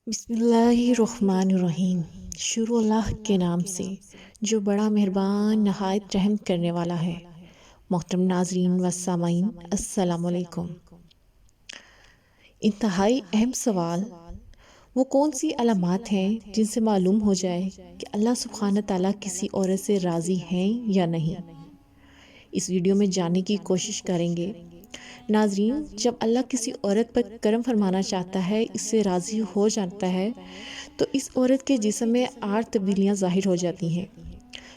بسم اللہ الرحمن الرحیم۔ شروع اللہ کے نام سے جو بڑا مہربان نہایت رحم کرنے والا ہے۔ محترم ناظرین و سامعین، السلام علیکم۔ انتہائی اہم سوال، وہ کون سی علامات ہیں جن سے معلوم ہو جائے کہ اللہ سبحانہ تعالیٰ کسی عورت سے راضی ہیں یا نہیں؟ اس ویڈیو میں جاننے کی کوشش کریں گے۔ ناظرین، جب اللہ کسی عورت پر کرم فرمانا چاہتا ہے، اس سے راضی ہو جاتا ہے، تو اس عورت کے جسم میں 8 تبدیلیاں ظاہر ہو جاتی ہیں۔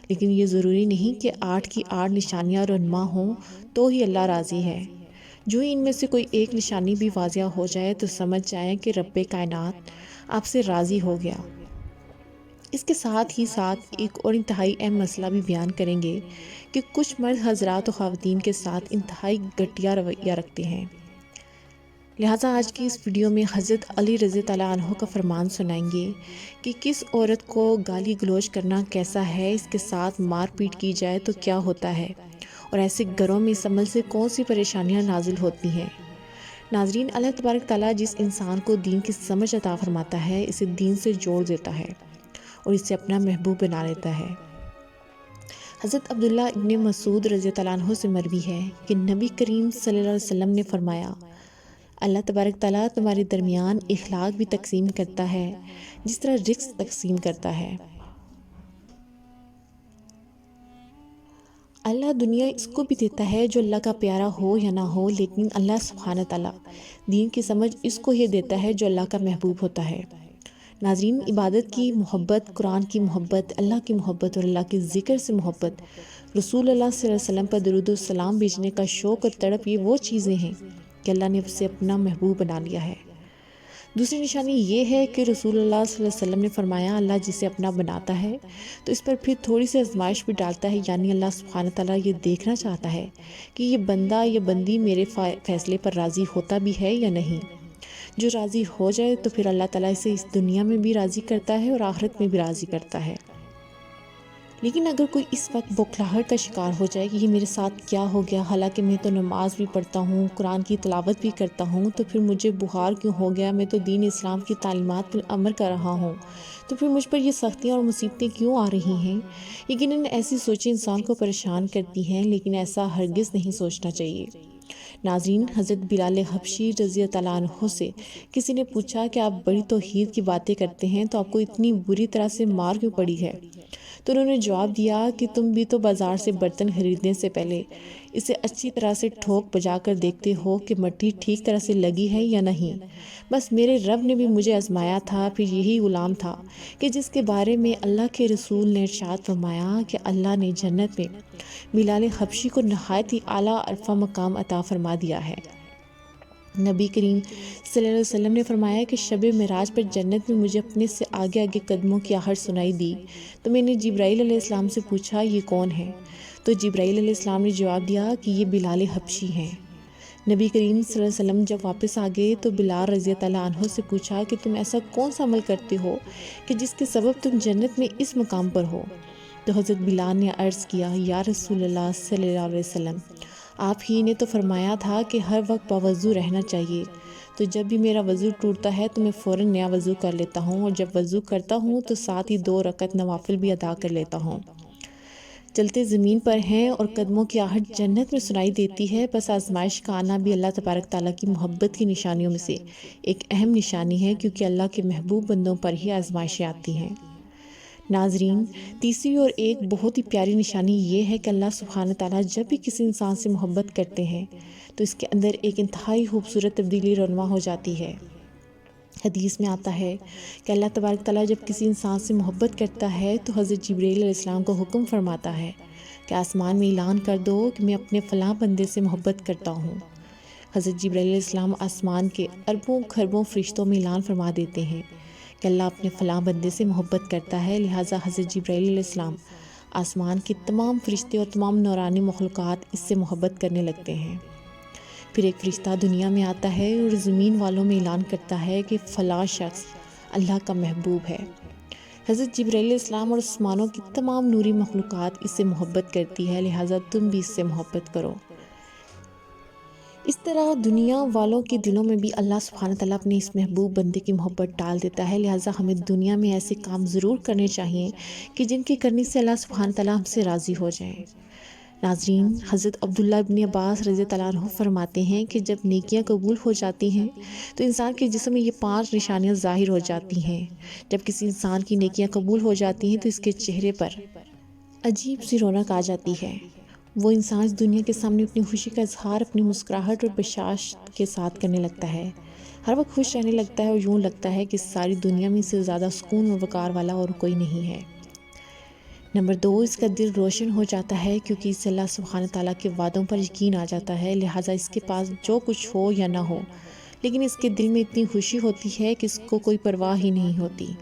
لیکن یہ ضروری نہیں کہ 8 کی 8 نشانیاں رونما ہوں تو ہی اللہ راضی ہے۔ جو ہی ان میں سے کوئی ایک نشانی بھی واضح ہو جائے تو سمجھ جائیں کہ رب کائنات آپ سے راضی ہو گیا۔ اس کے ساتھ ہی ایک اور انتہائی اہم مسئلہ بھی بیان کریں گے کہ کچھ مرد حضرات و خواتین کے ساتھ انتہائی گھٹیا رویہ رکھتے ہیں۔ لہٰذا آج کی اس ویڈیو میں حضرت علی رضی اللہ عنہ کا فرمان سنائیں گے کہ کس عورت کو گالی گلوچ کرنا کیسا ہے، اس کے ساتھ مار پیٹ کی جائے تو کیا ہوتا ہے، اور ایسے گھروں میں اس عمل سے کون سی پریشانیاں نازل ہوتی ہیں۔ ناظرین، اللہ تبارک تعالیٰ جس انسان کو دین کی سمجھ عطا فرماتا ہے، اسے دین سے جوڑ دیتا ہے اور اسے اپنا محبوب بنا لیتا ہے۔ حضرت عبداللہ ابن مسعود رضی اللہ عنہ سے مروی ہے کہ نبی کریم صلی اللہ علیہ وسلم نے فرمایا، اللہ تبارک تعالیٰ تمہارے درمیان اخلاق بھی تقسیم کرتا ہے جس طرح رزق تقسیم کرتا ہے۔ اللہ دنیا اس کو بھی دیتا ہے جو اللہ کا پیارا ہو یا نہ ہو، لیکن اللہ سبحانہ تعالیٰ دین کی سمجھ اس کو یہ دیتا ہے جو اللہ کا محبوب ہوتا ہے۔ ناظرین، عبادت کی محبت، قرآن کی محبت، اللہ کی محبت اور اللہ کے ذکر سے محبت، رسول اللہ صلی اللہ علیہ وسلم پر درود و سلام بھیجنے کا شوق اور تڑپ، یہ وہ چیزیں ہیں کہ اللہ نے اسے اپنا محبوب بنا لیا ہے۔ دوسری نشانی یہ ہے کہ رسول اللہ صلی اللہ علیہ وسلم نے فرمایا، اللہ جسے اپنا بناتا ہے تو اس پر پھر تھوڑی سی آزمائش بھی ڈالتا ہے، یعنی اللہ سبحانہ تعالیٰ یہ دیکھنا چاہتا ہے کہ یہ بندہ یا بندی میرے فیصلے پر راضی ہوتا بھی ہے یا نہیں۔ جو راضی ہو جائے تو پھر اللہ تعالیٰ اسے اس دنیا میں بھی راضی کرتا ہے اور آخرت میں بھی راضی کرتا ہے۔ لیکن اگر کوئی اس وقت بوکھلاہٹ کا شکار ہو جائے کہ یہ میرے ساتھ کیا ہو گیا، حالانکہ میں تو نماز بھی پڑھتا ہوں، قرآن کی تلاوت بھی کرتا ہوں، تو پھر مجھے بخار کیوں ہو گیا، میں تو دین اسلام کی تعلیمات پر عمل کر رہا ہوں، تو پھر مجھ پر یہ سختیاں اور مصیبتیں کیوں آ رہی ہیں؟ یقیناً ایسی سوچیں انسان کو پریشان کرتی ہیں، لیکن ایسا ہرگز نہیں سوچنا چاہیے۔ ناظرین، حضرت بلال حبشی رضی اللہ عنہ سے کسی نے پوچھا کہ آپ بڑی توحید کی باتیں کرتے ہیں تو آپ کو اتنی بری طرح سے مار کیوں پڑی ہے؟ تو انہوں نے جواب دیا کہ تم بھی تو بازار سے برتن خریدنے سے پہلے اسے اچھی طرح سے ٹھوک بجا کر دیکھتے ہو کہ مٹی ٹھیک طرح سے لگی ہے یا نہیں۔ بس میرے رب نے بھی مجھے آزمایا تھا، پھر یہی غلام تھا کہ جس کے بارے میں اللہ کے رسول نے ارشاد فرمایا کہ اللہ نے جنت میں بلال حبشی کو نہایت ہی اعلیٰ عرفہ مقام عطا فرما دیا ہے۔ نبی کریم صلی اللہ علیہ وسلم نے فرمایا کہ شب معراج پر جنت میں مجھے اپنے سے آگے آگے قدموں کی آہٹ سنائی دی، تو میں نے جبرائیل علیہ السلام سے پوچھا، یہ کون ہے؟ تو جبرائیل علیہ السلام نے جواب دیا کہ یہ بلال حبشی ہیں۔ نبی کریم صلی اللہ علیہ وسلم جب واپس آ گئے تو بلال رضی اللہ عنہ سے پوچھا کہ تم ایسا کون سا عمل کرتے ہو کہ جس کے سبب تم جنت میں اس مقام پر ہو؟ تو حضرت بلال نے عرض کیا، یا رسول اللہ صلی اللہ علیہ وسلم، آپ ہی نے تو فرمایا تھا کہ ہر وقت باوضو رہنا چاہیے، تو جب بھی میرا وضو ٹوٹتا ہے تو میں فوراً نیا وضو کر لیتا ہوں، اور جب وضو کرتا ہوں تو ساتھ ہی 2 رکعت نوافل بھی ادا کر لیتا ہوں۔ چلتے زمین پر ہیں اور قدموں کی آہٹ جنت میں سنائی دیتی ہے، بس آزمائش کا آنا بھی اللہ تبارک تعالیٰ کی محبت کی نشانیوں میں سے ایک اہم نشانی ہے، کیونکہ اللہ کے محبوب بندوں پر ہی آزمائشیں آتی ہیں۔ ناظرین، تیسری اور ایک بہت ہی پیاری نشانی یہ ہے کہ اللہ سبحانہ تعالیٰ جب بھی کسی انسان سے محبت کرتے ہیں تو اس کے اندر ایک انتہائی خوبصورت تبدیلی رونما ہو جاتی ہے۔ حدیث میں آتا ہے کہ اللہ تبارک تعالیٰ جب کسی انسان سے محبت کرتا ہے تو حضرت جبرائیل علیہ السلام کو حکم فرماتا ہے کہ آسمان میں اعلان کر دو کہ میں اپنے فلاں بندے سے محبت کرتا ہوں۔ حضرت جبرائیل علیہ السلام آسمان کے اربوں کھربوں فرشتوں میں اعلان فرما دیتے ہیں کہ اللہ اپنے فلاں بندے سے محبت کرتا ہے، لہٰذا حضرت جبرائیل علیہ السلام آسمان کے تمام فرشتے اور تمام نورانی مخلوقات اس سے محبت کرنے لگتے ہیں۔ پھر ایک فرشتہ دنیا میں آتا ہے اور زمین والوں میں اعلان کرتا ہے کہ فلاں شخص اللہ کا محبوب ہے۔ حضرت جبرائیل علیہ السلام اور آسمانوں کی تمام نوری مخلوقات اس سے محبت کرتی ہے، لہٰذا تم بھی اس سے محبت کرو۔ اس طرح دنیا والوں کے دلوں میں بھی اللہ سبحانہ تعالیٰ اپنے اس محبوب بندے کی محبت ڈال دیتا ہے، لہٰذا ہمیں دنیا میں ایسے کام ضرور کرنے چاہیے کہ جن کے کرنے سے اللہ سبحانہ تعالیٰ ہم سے راضی ہو جائیں۔ ناظرین، حضرت عبداللہ ابن عباس رضی اللہ عنہ فرماتے ہیں کہ جب نیکیاں قبول ہو جاتی ہیں تو انسان کے جسم میں یہ 5 نشانیاں ظاہر ہو جاتی ہیں۔ جب کسی انسان کی نیکیاں قبول ہو جاتی ہیں تو اس کے چہرے پر عجیب سی رونق آ جاتی ہے۔ وہ انسان اس دنیا کے سامنے اپنی خوشی کا اظہار اپنی مسکراہٹ اور بشاشت کے ساتھ کرنے لگتا ہے، ہر وقت خوش رہنے لگتا ہے اور یوں لگتا ہے کہ ساری دنیا میں اس سے زیادہ سکون اور وقار والا اور کوئی نہیں ہے۔ نمبر 2، اس کا دل روشن ہو جاتا ہے کیونکہ اس سے اللہ سبحانہ تعالیٰ کے وعدوں پر یقین آ جاتا ہے، لہٰذا اس کے پاس جو کچھ ہو یا نہ ہو لیکن اس کے دل میں اتنی خوشی ہوتی ہے کہ اس کو کوئی پرواہ ہی نہیں ہوتی۔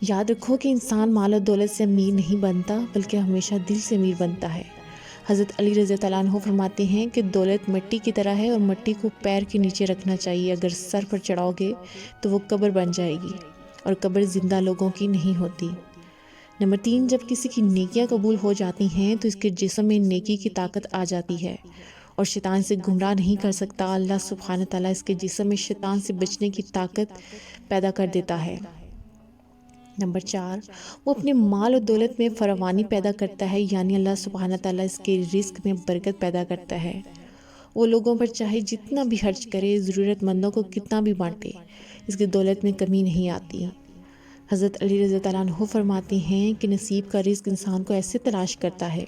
یاد رکھو کہ انسان مال و دولت سے امیر نہیں بنتا بلکہ ہمیشہ دل سے امیر بنتا ہے۔ حضرت علی رضی اللہ عنہ فرماتے ہیں کہ دولت مٹی کی طرح ہے اور مٹی کو پیر کے نیچے رکھنا چاہیے، اگر سر پر چڑھاؤ گے تو وہ قبر بن جائے گی اور قبر زندہ لوگوں کی نہیں ہوتی۔ نمبر 3، جب کسی کی نیکیاں قبول ہو جاتی ہیں تو اس کے جسم میں نیکی کی طاقت آ جاتی ہے اور شیطان سے گمراہ نہیں کر سکتا۔ اللہ سبحانہ تعالیٰ اس کے جسم میں شیطان سے بچنے کی طاقت پیدا کر دیتا ہے۔ نمبر 4، وہ اپنے مال و دولت میں فراوانی پیدا کرتا ہے، یعنی اللہ سبحانہ تعالیٰ اس کے رزق میں برکت پیدا کرتا ہے۔ وہ لوگوں پر چاہے جتنا بھی خرچ کرے، ضرورت مندوں کو کتنا بھی بانٹے، اس کی دولت میں کمی نہیں آتی۔ حضرت علی رضی اللہ عنہ فرماتے ہیں کہ نصیب کا رزق انسان کو ایسے تلاش کرتا ہے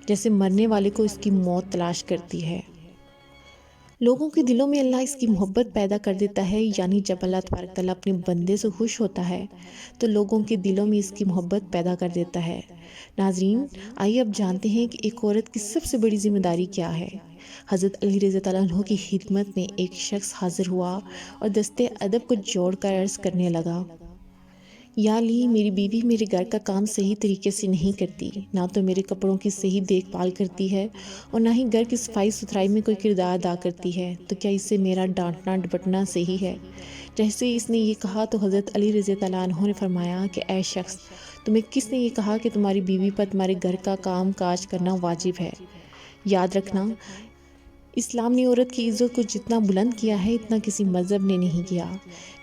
جیسے مرنے والے کو اس کی موت تلاش کرتی ہے۔ لوگوں کے دلوں میں اللہ اس کی محبت پیدا کر دیتا ہے، یعنی جب اللہ تبارک تعالیٰ اپنے بندے سے خوش ہوتا ہے تو لوگوں کے دلوں میں اس کی محبت پیدا کر دیتا ہے۔ ناظرین، آئیے اب جانتے ہیں کہ ایک عورت کی سب سے بڑی ذمہ داری کیا ہے۔ حضرت علی رضی اللہ عنہ کی خدمت میں ایک شخص حاضر ہوا اور دستے ادب کو جوڑ کر عرض کرنے لگا، یا علی، میری بیوی میرے گھر کا کام صحیح طریقے سے نہیں کرتی، نہ تو میرے کپڑوں کی صحیح دیکھ بھال کرتی ہے اور نہ ہی گھر کی صفائی ستھرائی میں کوئی کردار ادا کرتی ہے، تو کیا اس سے میرا ڈانٹنا ڈپٹنا صحیح ہے؟ جیسے ہی اس نے یہ کہا تو حضرت علی رضی اللہ عنہ نے فرمایا کہ اے شخص، تمہیں کس نے یہ کہا کہ تمہاری بیوی پر تمہارے گھر کا کام کاج کرنا واجب ہے؟ یاد رکھنا، اسلام نے عورت کی عزت کو جتنا بلند کیا ہے اتنا کسی مذہب نے نہیں کیا۔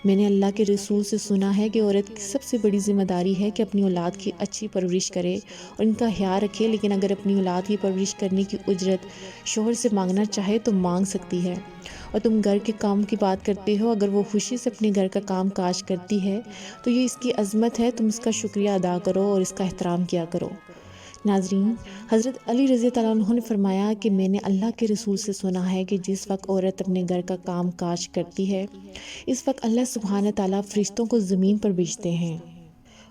میں نے اللہ کے رسول سے سنا ہے کہ عورت کی سب سے بڑی ذمہ داری ہے کہ اپنی اولاد کی اچھی پرورش کرے اور ان کا خیال رکھے، لیکن اگر اپنی اولاد کی پرورش کرنے کی اجرت شوہر سے مانگنا چاہے تو مانگ سکتی ہے۔ اور تم گھر کے کام کی بات کرتے ہو، اگر وہ خوشی سے اپنے گھر کا کام کاج کرتی ہے تو یہ اس کی عظمت ہے، تم اس کا شکریہ ادا کرو اور اس کا احترام کیا کرو۔ ناظرین، حضرت علی رضی اللہ عنہ نے فرمایا کہ میں نے اللہ کے رسول سے سنا ہے کہ جس وقت عورت اپنے گھر کا کام کاج کرتی ہے اس وقت اللہ سبحانہ تعالیٰ فرشتوں کو زمین پر بھیجتے ہیں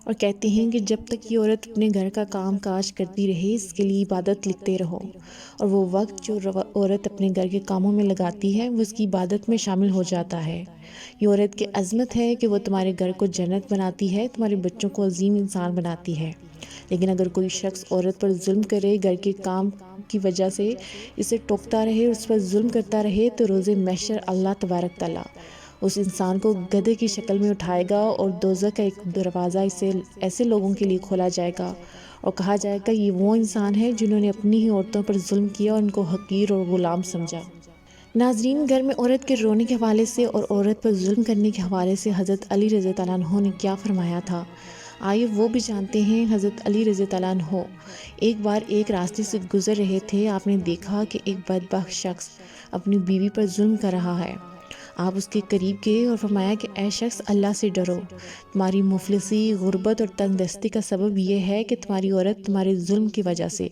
اور کہتے ہیں کہ جب تک یہ عورت اپنے گھر کا کام کاج کرتی رہے اس کے لیے عبادت لکھتے رہو، اور وہ وقت جو عورت اپنے گھر کے کاموں میں لگاتی ہے وہ اس کی عبادت میں شامل ہو جاتا ہے۔ یہ عورت کی عظمت ہے کہ وہ تمہارے گھر کو جنت بناتی ہے، تمہارے بچوں کو عظیم انسان بناتی ہے۔ لیکن اگر کوئی شخص عورت پر ظلم کرے، گھر کے کام کی وجہ سے اسے ٹوکتا رہے اور اس پر ظلم کرتا رہے، تو روز محشر اللہ تبارک تعالیٰ اس انسان کو گدھے کی شکل میں اٹھائے گا اور دوزخ کا ایک دروازہ ایسے لوگوں کے لیے کھولا جائے گا اور کہا جائے گا یہ وہ انسان ہے جنہوں نے اپنی ہی عورتوں پر ظلم کیا اور ان کو حقیر اور غلام سمجھا۔ ناظرین، گھر میں عورت کے رونے کے حوالے سے اور عورت پر ظلم کرنے کے حوالے سے حضرت علی رضی اللہ عنہ نے کیا فرمایا تھا، آئیے وہ بھی جانتے ہیں۔ حضرت علی رضی اللہ عنہ ایک بار ایک راستے سے گزر رہے تھے، آپ نے دیکھا کہ ایک بدبخت شخص اپنی بیوی پر ظلم کر رہا ہے۔ آپ اس کے قریب گئے اور فرمایا کہ اے شخص، اللہ سے ڈرو، تمہاری مفلسی، غربت اور تنگ دستی کا سبب یہ ہے کہ تمہاری عورت تمہارے ظلم کی وجہ سے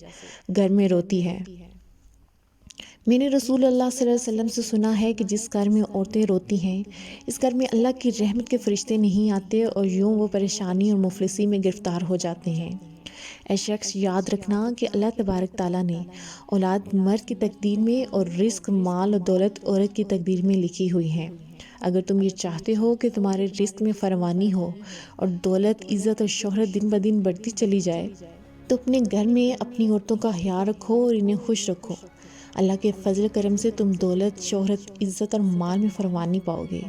گھر میں روتی ہے۔ میں نے رسول اللہ صلی اللہ علیہ وسلم سے سنا ہے کہ جس گھر میں عورتیں روتی ہیں اس گھر میں اللہ کی رحمت کے فرشتے نہیں آتے اور یوں وہ پریشانی اور مفلسی میں گرفتار ہو جاتے ہیں۔ اے شخص، یاد رکھنا کہ اللہ تبارک تعالیٰ نے اولاد مرد کی تقدیر میں اور رزق، مال اور دولت عورت کی تقدیر میں لکھی ہوئی ہیں۔ اگر تم یہ چاہتے ہو کہ تمہارے رزق میں فراوانی ہو اور دولت، عزت اور شہرت دن بدن بڑھتی چلی جائے تو اپنے گھر میں اپنی عورتوں کا خیال رکھو اور انہیں خوش رکھو۔ اللہ کے فضل کرم سے تم دولت، شہرت، عزت اور مال میں فراوانی پاؤ گے۔